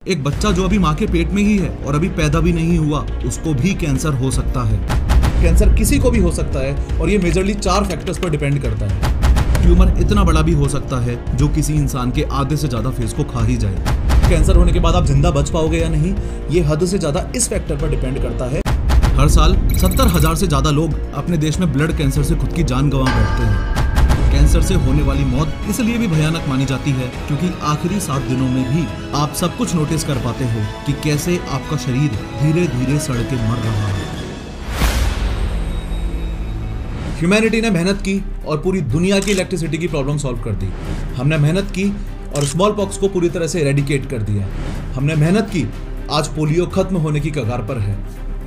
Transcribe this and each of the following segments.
एक बच्चा जो अभी माँ के पेट में ही है और अभी पैदा भी नहीं हुआ, उसको भी कैंसर हो सकता है। कैंसर किसी को भी हो सकता है और ये मेजरली 4 फैक्टर्स पर डिपेंड करता है। ट्यूमर इतना बड़ा भी हो सकता है जो किसी इंसान के आधे से ज्यादा फेस को खा ही जाए। कैंसर होने के बाद आप जिंदा बच पाओगे या नहीं, ये हद से ज्यादा इस फैक्टर पर डिपेंड करता है। हर साल 70,000 से ज्यादा लोग अपने देश में ब्लड कैंसर से खुद की जान गंवा बैठते हैं। कैंसर से होने वाली मौत इसलिए भी भयानक मानी जाती है क्योंकि आखिरी 7 दिनों में भी आप सब कुछ नोटिस कर पाते हो कि कैसे आपका शरीर धीरे धीरे सड़ के मर रहा है। ह्यूमैनिटी ने मेहनत की और पूरी दुनिया की इलेक्ट्रिसिटी की प्रॉब्लम सॉल्व कर दी। हमने मेहनत की और स्मॉल पॉक्स को पूरी तरह से एरेडिकेट कर दिया। हमने मेहनत की, आज पोलियो खत्म होने की कगार पर है।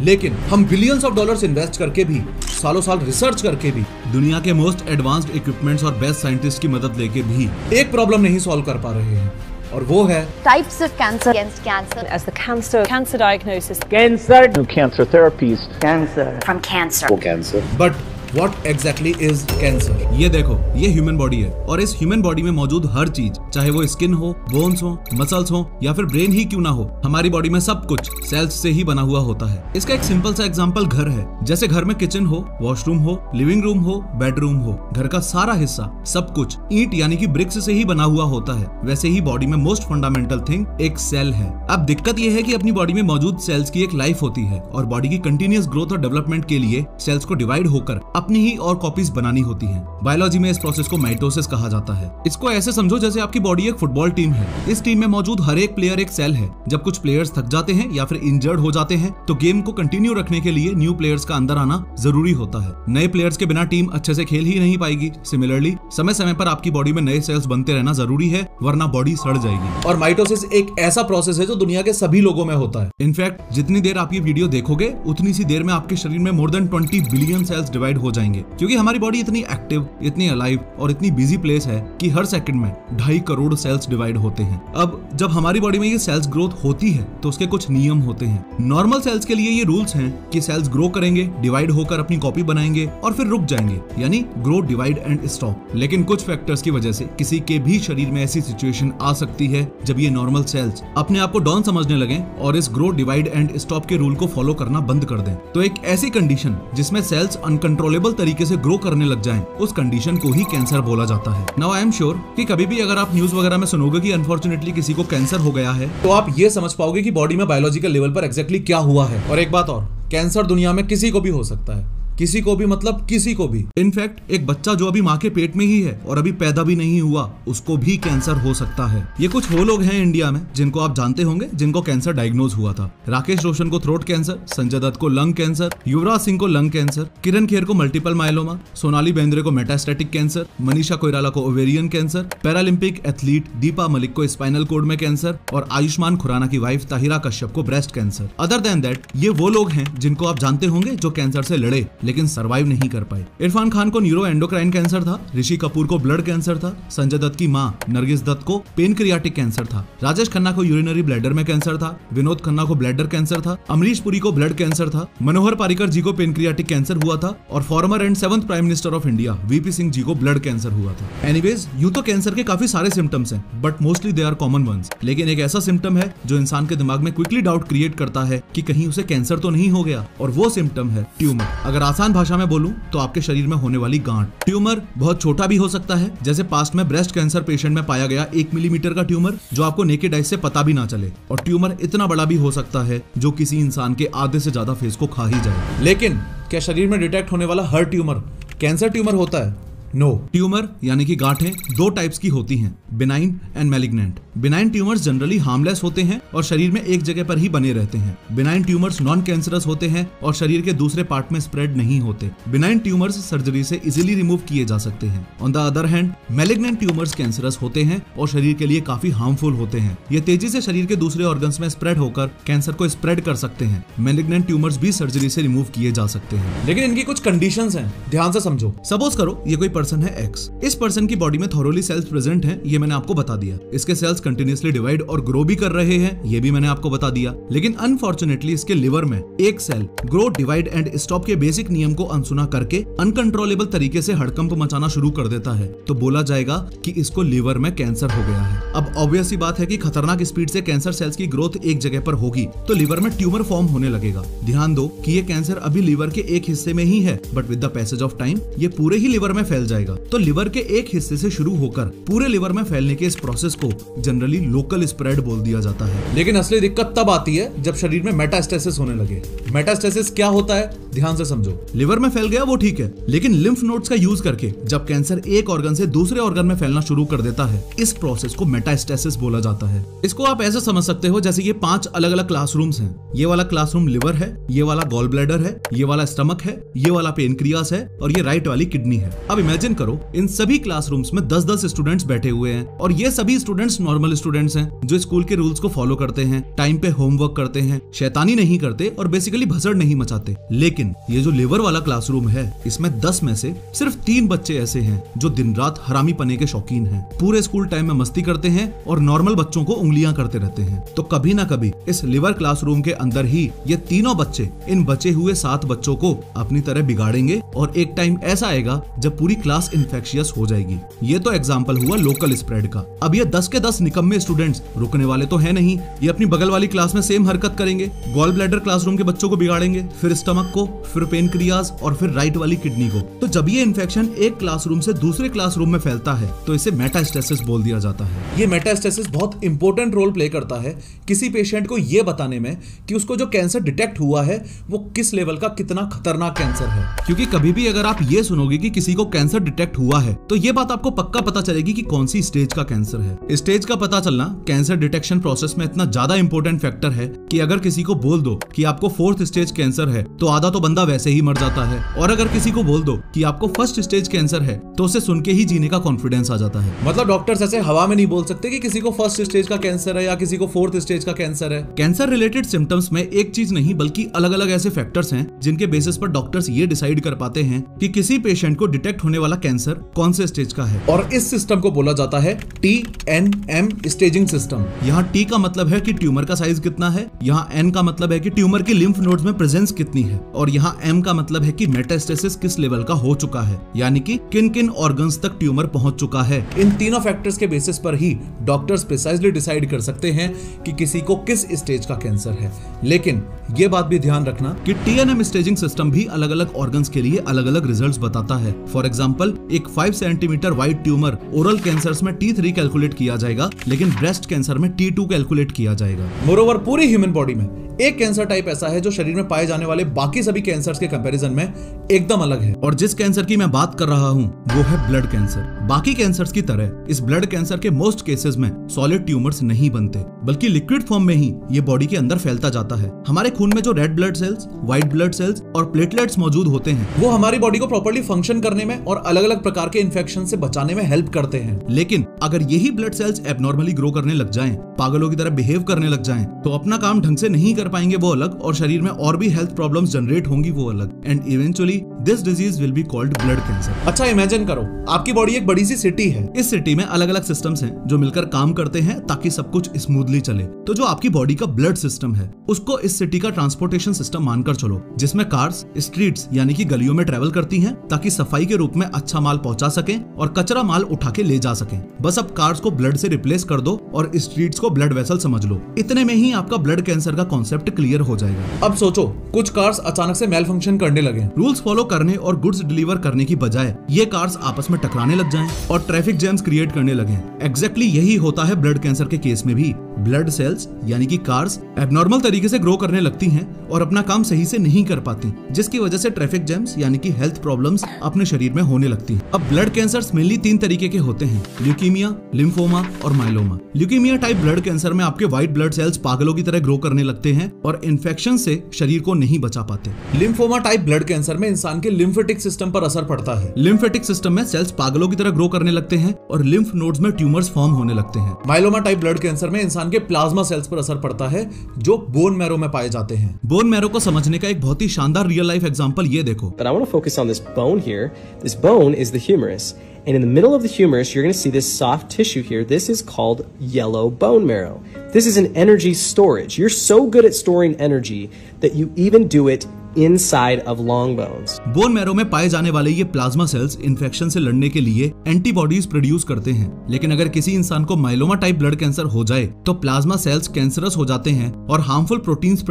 लेकिन हम बिलियंस ऑफ डॉलर्स इन्वेस्ट करके भी, सालों साल रिसर्च करके भी, दुनिया के मोस्ट एडवांस्ड इक्विपमेंट्स और बेस्ट साइंटिस्ट की मदद लेके भी एक प्रॉब्लम नहीं सॉल्व कर पा रहे हैं, और वो है types of cancer, against cancer, as the cancer diagnosis, cancer, new cancer therapies, cancer from cancer, cancer. But what exactly is cancer? ये देखो, ये ह्यूमन बॉडी है और इस ह्यूमन बॉडी में मौजूद हर चीज, चाहे वो स्किन हो, बोन्स हो, मसल्स हो या फिर ब्रेन ही क्यों ना हो, हमारी बॉडी में सब कुछ सेल्स से ही बना हुआ होता है। इसका एक सिंपल सा एग्जांपल घर है। जैसे घर में किचन हो, वॉशरूम हो, लिविंग रूम हो, बेडरूम हो, घर का सारा हिस्सा सब कुछ ईंट यानी कि ब्रिक्स से ही बना हुआ होता है। वैसे ही बॉडी में मोस्ट फंडामेंटल थिंग एक सेल है। अब दिक्कत यह है कि अपनी बॉडी में मौजूद सेल्स की एक लाइफ होती है और बॉडी की कंटिन्यूअस ग्रोथ और डेवलपमेंट के लिए सेल्स को डिवाइड होकर अपनी ही और कॉपीज बनानी होती हैं। बायोलॉजी में इस प्रोसेस को माइटोसिस कहा जाता है। इसको ऐसे समझो जैसे आपकी बॉडी एक फुटबॉल टीम है। इस टीम में मौजूद हर एक प्लेयर एक सेल है। जब कुछ प्लेयर्स थक जाते हैं या फिर इंजर्ड हो जाते हैं तो गेम को कंटिन्यू रखने के लिए न्यू प्लेयर्स का अंदर आना जरूरी होता है। नए प्लेयर्स के बिना टीम अच्छे से खेल ही नहीं पाएगी। सिमिलरली समय समय पर आपकी बॉडी में नए सेल्स बनते रहना जरूरी है, वरना बॉडी सड़ जाएगी। और माइटोसिस एक ऐसा प्रोसेस है जो दुनिया के सभी लोगों में होता है। इनफैक्ट जितनी देर आप ये वीडियो देखोगे उतनी सी देर में आपके शरीर में more than 20 billion cells divide हो जाएंगे, क्योंकि हमारी बॉडी इतनी एक्टिव, इतनी अलाइव और इतनी बिजी प्लेस है कि हर सेकंड में 2.5 करोड़ सेल्स डिवाइड होते हैं। अब जब हमारी बॉडी में ये सेल्स ग्रोथ होती है तो उसके कुछ नियम होते हैं। नॉर्मल सेल्स के लिए ये रूल्स हैं कि सेल्स ग्रो करेंगे, डिवाइड होकर अपनी कॉपी बनाएंगे और फिर रुक जाएंगे, यानी ग्रो, डिवाइड एंड स्टॉप। लेकिन कुछ फैक्टर्स की वजह से किसी के भी शरीर में ऐसी सिचुएशन आ सकती है जब ये नॉर्मल सेल्स अपने आप को डॉन समझने लगे और इस ग्रो, डिवाइड एंड स्टॉप के रूल को फॉलो करना बंद कर दें। तो एक ऐसी कंडीशन जिसमें सेल्स अनकंट्रोलेबल तरीके से ग्रो करने लग जाएं, उस कंडीशन को ही कैंसर बोला जाता है। नाउ आई एम श्योर कि कभी भी अगर आप न्यूज वगैरह में सुनोगे कि अनफॉर्चुनेटली किसी को कैंसर हो गया है, तो आप ये समझ पाओगे कि बॉडी में बायोलॉजिकल लेवल पर एग्जैक्टली क्या हुआ है। और एक बात और, कैंसर दुनिया में किसी को भी हो सकता है। किसी को भी मतलब किसी को भी। इनफैक्ट एक बच्चा जो अभी माँ के पेट में ही है और अभी पैदा भी नहीं हुआ, उसको भी कैंसर हो सकता है। ये कुछ वो लोग हैं इंडिया में जिनको आप जानते होंगे जिनको कैंसर डायग्नोज हुआ था। राकेश रोशन को थ्रोट कैंसर, संजय दत्त को लंग कैंसर, युवराज सिंह को लंग कैंसर, किरण खेर को मल्टीपल माइलोमा, सोनाली बेंद्रे को मेटास्टेटिक कैंसर, मनीषा कोइराला को ovarian cancer, Paralympic athlete Deepa Malik को स्पाइनल कोड में कैंसर और आयुष्मान खुराना की वाइफ ताहिरा कश्यप को breast cancer. Other than that ये वो लोग हैं जिनको आप जानते होंगे जो कैंसर से लड़े लेकिन सर्वाइव नहीं कर पाए। इरफान खान को न्यूरो एंडोक्राइन कैंसर था, ऋषि कपूर को ब्लड कैंसर था, संजय दत्त की मां नरगिस दत्त को पेनक्रियाटिक कैंसर था, राजेश खन्ना को यूरिनरी ब्लैडर में कैंसर था, विनोद खन्ना को ब्लैडर कैंसर था, अमरीश पुरी को ब्लड कैंसर था, मनोहर पारिकर जी को पेनक्रियाटिक कैंसर हुआ था और former and 7th prime minister of India VP Singh ji को ब्लड कैंसर हुआ था। एनीवेज, यूं तो कैंसर के काफी सारे सिम्टम्स हैं, but mostly they are common ones. लेकिन एक ऐसा सिम्टम है जो इंसान के दिमाग में क्विकली डाउट क्रिएट करता है कि कहीं उसे कैंसर तो नहीं हो गया, और वो सिम्टम है ट्यूमर। अगर आसान भाषा में बोलूं तो आपके शरीर में होने वाली गांठ। ट्यूमर बहुत छोटा भी हो सकता है, जैसे पास्ट में ब्रेस्ट कैंसर पेशेंट में पाया गया 1 मिलीमीटर का ट्यूमर जो आपको नेकेड आई से पता भी ना चले। और ट्यूमर इतना बड़ा भी हो सकता है जो किसी इंसान के आधे से ज्यादा फेस को खा ही जाए। लेकिन क्या शरीर में डिटेक्ट होने वाला हर ट्यूमर कैंसर ट्यूमर होता है? नो। ट्यूमर यानी कि गांठें 2 टाइप्स की होती हैं, benign and malignant. Benign tumours generally harmless होते हैं और शरीर में एक जगह पर ही बने रहते हैं। बिनाइन ट्यूमर्स नॉन कैंसरस होते हैं और शरीर के दूसरे पार्ट में स्प्रेड नहीं होते। बिनाइन ट्यूमर्स सर्जरी से इजीली रिमूव किए जा सकते हैं। On the other hand, malignant tumours cancerous होते हैं और शरीर के लिए काफी हार्मफुल होते हैं। ये तेजी से शरीर के दूसरे ऑर्गन्स में स्प्रेड होकर कैंसर को स्प्रेड कर सकते हैं। मैलिग्नेंट ट्यूमर्स भी सर्जरी से रिमूव किए जा सकते हैं, लेकिन इनकी कुछ कंडीशंस हैं, ध्यान से समझो। सपोज करो ये कोई पर्सन है एक्स। इस पर्सन की बॉडी में थॉरोली सेल्स प्रेजेंट हैं, ये मैंने आपको बता दिया। इसके सेल्स कंटिन्यूअसली डिवाइड और ग्रो भी कर रहे हैं, ये भी मैंने आपको बता दिया। लेकिन अनफॉर्चुनेटली इसके लिवर में एक cell grow, divide and stop के बेसिक नियम को अनसुना करके अनकंट्रोलेबल तरीके से हड़कंप मचाना शुरू कर देता है, तो बोला जाएगा कि इसको लिवर में कैंसर हो गया है। अब ऑब्वियस सी बात है कि खतरनाक स्पीड से कैंसर सेल्स की ग्रोथ एक जगह पर होगी तो लिवर में ट्यूमर फॉर्म होने लगेगा। ध्यान दो कि ये कैंसर अभी लिवर के एक हिस्से में ही है, but with the passage of time ये पूरे ही लिवर में फैल जाएगा। तो लिवर के एक हिस्से से शुरू होकर पूरे लिवर में फैलने के इस प्रोसेस को जनरली लोकल स्प्रेड बोल दिया जाता है। लेकिन असली दिक्कत तब आती है जब शरीर में मेटास्टेसिस होने लगे। मेटास्टेसिस क्या होता है, ध्यान से समझो। लिवर में फैल गया वो ठीक है, लेकिन लिम्फ नोड्स का यूज करके जब कैंसर एक ऑर्गन से दूसरे ऑर्गन में फैलना शुरू कर देता है, इस प्रोसेस को मेटास्टेसिस बोला जाता है। इसको आप ऐसे समझ सकते हो जैसे ये 5 अलग अलग क्लासरूम्स हैं। ये वाला क्लासरूम लिवर है, ये वाला गॉल ब्लैडर है, ये वाला स्टमक है, ये वाला पेनक्रियास है और ये राइट वाली किडनी है। अब इमेजिन करो इन सभी क्लासरूम्स में 10-10 स्टूडेंट्स बैठे हुए हैं और ये सभी स्टूडेंट्स नॉर्मल स्टूडेंट्स हैं जो स्कूल के रूल्स को फॉलो करते हैं, टाइम पे होमवर्क करते हैं, शैतानी नहीं करते और बेसिकली भसड़ नहीं मचाते। लेकिन ये जो लिवर वाला क्लासरूम है, इसमें 10 में से सिर्फ 3 बच्चे ऐसे हैं जो दिन रात हरामी पने के शौकीन हैं, पूरे स्कूल टाइम में मस्ती करते हैं और नॉर्मल बच्चों को उंगलियां करते रहते हैं। तो कभी ना कभी इस लिवर क्लासरूम के अंदर ही ये तीनों बच्चे इन बचे हुए 7 बच्चों को अपनी तरह बिगाड़ेंगे और एक टाइम ऐसा आएगा जब पूरी क्लास इन्फेक्शियस हो जाएगी। ये तो एग्जाम्पल हुआ लोकल स्प्रेड का। अब ये 10 के 10 निकम्मे स्टूडेंट्स रुकने वाले तो है नहीं, ये अपनी बगल वाली क्लास में सेम हरकत करेंगे। गॉल ब्लैडर क्लासरूम के बच्चों को बिगाड़ेंगे, फिर स्टमक को, फिर पेनक्रियाज और फिर राइट वाली किडनी को। तो जब ये इन्फेक्शन एक क्लासरूम से दूसरे क्लासरूम में फैलता है तो इसे मेटास्टेसिस बोल दिया जाता है। ये मेटास्टेसिस बहुत इंपॉर्टेंट रोल प्ले करता है किसी पेशेंट को ये बताने में कि उसको जो कैंसर डिटेक्ट हुआ है वो किस लेवल का कितना खतरनाक कैंसर है। क्योंकि कभी भी अगर आप ये सुनोगे कि किसी को कैंसर डिटेक्ट हुआ है तो ये बात आपको पक्का पता चलेगी कि कौन सी स्टेज का कैंसर है। स्टेज का पता चलना कैंसर डिटेक्शन प्रोसेस में इतना ज्यादा इंपॉर्टेंट फैक्टर है कि अगर किसी को बोल दो कि आपको 4th स्टेज कैंसर है तो आधा तो बंदा वैसे ही मर जाता है, और अगर किसी को बोल दो कि आपको 1st स्टेज कैंसर है तो उसे सुन के ही जीने का कॉन्फिडेंस आ जाता है। मतलब डॉक्टर्स ऐसे हवा में नहीं बोल सकते कि किसी को 1st स्टेज का कैंसर है या किसी को 4th स्टेज का कैंसर है। कैंसर रिलेटेड सिम्टम्स में एक चीज नहीं बल्कि अलग अलग ऐसे फैक्टर्स हैं जिनके बेसिस पर डॉक्टर्स ये डिसाइड कर पाते हैं कि किसी पेशेंट को डिटेक्ट होने वाला कैंसर कौन से स्टेज का है, और इस सिस्टम को बोला जाता है TNM स्टेजिंग सिस्टम। यहाँ T का मतलब है कि ट्यूमर का साइज कितना है, यहाँ N का मतलब है कि ट्यूमर की लिम्फ नोड्स में प्रेजेंस कितनी है, और यहाँ M का मतलब है कि मेटास्टेसिस किस लेवल का हो चुका है, यानी कि किन किन ऑर्गन्स तक ट्यूमर पहुंच चुका है। इन तीनों फैक्टर्स के बेसिस पर ही डॉक्टर्स प्रिसाइजली डिसाइड कर सकते हैं कि किसी को किस स्टेज का कैंसर है। लेकिन ये बात भी ध्यान रखना कि TNM स्टेजिंग सिस्टम भी अलग अलग ऑर्गन्स के लिए अलग अलग रिजल्ट्स बताता है। फॉर एग्जांपल, एक 5 centimetre wide tumour oral cancers में T3 कैलकुलेट किया जाएगा, लेकिन ब्रेस्ट कैंसर में T2 कैलकुलेट किया जाएगा। मोरोवर पूरी ह्यूमन बॉडी में एक कैंसर टाइप ऐसा है जो शरीर में पाए जाने वाले बाकी सभी कैंसर्स के कंपैरिजन में एकदम अलग है, और जिस कैंसर की मैं बात कर रहा हूँ वो है ब्लड कैंसर। बाकी कैंसर्स की तरह इस ब्लड कैंसर के मोस्ट केसेस में सॉलिड ट्यूमर्स नहीं बनते, बल्कि लिक्विड फॉर्म में ही ये बॉडी के अंदर फैलता जाता है। हमारे खून में जो red blood cells, white blood cells और प्लेटलेट्स मौजूद होते हैं वो हमारी बॉडी को प्रॉपर्ली फंक्शन करने में और अलग अलग प्रकार के इन्फेक्शन से बचाने में हेल्प करते हैं। लेकिन अगर यही ब्लड सेल्स एबनॉर्मली ग्रो करने लग जाएं, पागलों की तरह बिहेव करने लग जाएं, तो अपना काम ढंग से नहीं कर पाएंगे वो अलग, और शरीर में और भी हेल्थ प्रॉब्लम्स जनरेट होंगी वो अलग, and eventually this disease will be called blood cancer. अच्छा इमेजिन करो, आपकी बॉडी एक बड़ी सी सिटी है। इस सिटी में अलग अलग सिस्टम्स हैं जो मिलकर काम करते हैं ताकि सब कुछ स्मूथली चले। तो जो आपकी बॉडी का ब्लड सिस्टम है उसको इस सिटी का ट्रांसपोर्टेशन सिस्टम मानकर चलो, जिसमें कार्स स्ट्रीट्स यानी कि गलियों में ट्रेवल करती हैं ताकि सफाई के रूप में अच्छा माल पहुंचा सकें और कचरा माल उठा के ले जा सकें। बस अब कार्स को ब्लड से रिप्लेस कर दो और स्ट्रीट्स को ब्लड वेसल समझ लो। इतने में ही आपका ब्लड कैंसर का कॉन्सेप्ट क्लियर हो जाएगा। अब सोचो, कुछ कार्स अचानक से मेल फंक्शन करने लगे, रूल्स फॉलो करने और गुड्स डिलीवर करने की बजाय ये कार्स आपस में टकराने लग जाएं और ट्रैफिक जैम्स क्रिएट करने लगे। एग्जैक्टली यही होता है ब्लड कैंसर के केस में भी। ब्लड सेल्स यानी कि कार्स एबनॉर्मल तरीके से ग्रो करने लगती हैं और अपना काम सही से नहीं कर पाती, जिसकी वजह से ट्रैफिक जैम्स यानी कि हेल्थ प्रॉब्लम्स अपने शरीर में होने लगती हैं। अब ब्लड कैंसर्स मेनली 3 तरीके के होते हैं, ल्यूकीमिया, लिम्फोमा और myeloma. Leukaemia type blood cancer में आपके व्हाइट ब्लड सेल्स पागलों की तरह ग्रो करने लगते हैं और इन्फेक्शन से शरीर को नहीं बचा पाते। लिम्फोमा टाइप ब्लड कैंसर में इंसान के लिम्फेटिक सिस्टम पर असर पड़ता है। लिम्फेटिक सिस्टम में सेल्स पागलों की तरह ग्रो करने लगते हैं और लिम्फ नोड्स में ट्यूमर्स फॉर्म होने लगते हैं। माइलोमा टाइप ब्लड कैंसर में इंसान इंसान के प्लाज्मा सेल्स पर असर पड़ता है जो बोन मैरो में पाए जाते हैं। बोन मैरो को समझने का एक बहुत ही शानदार रियल लाइफ एग्जांपल ये देखो। But I want to focus on this bone here. This bone is the humerus. And in the middle of the humerus, you're going to see this soft tissue here. This is called yellow bone marrow. This is an energy storage. You're so good at storing energy that you even do it inside of long bones. Bone marrow में पाए जाने वाले ये plasma cells infection से लड़ने के लिए antibodies produce करते हैं। लेकिन अगर किसी इंसान को माइलोमा टाइप ब्लड कैंसर हो जाए तो प्लाज्मा सेल्स कैंसरस हो जाते हैं और हार्मफुल प्रोटीन्स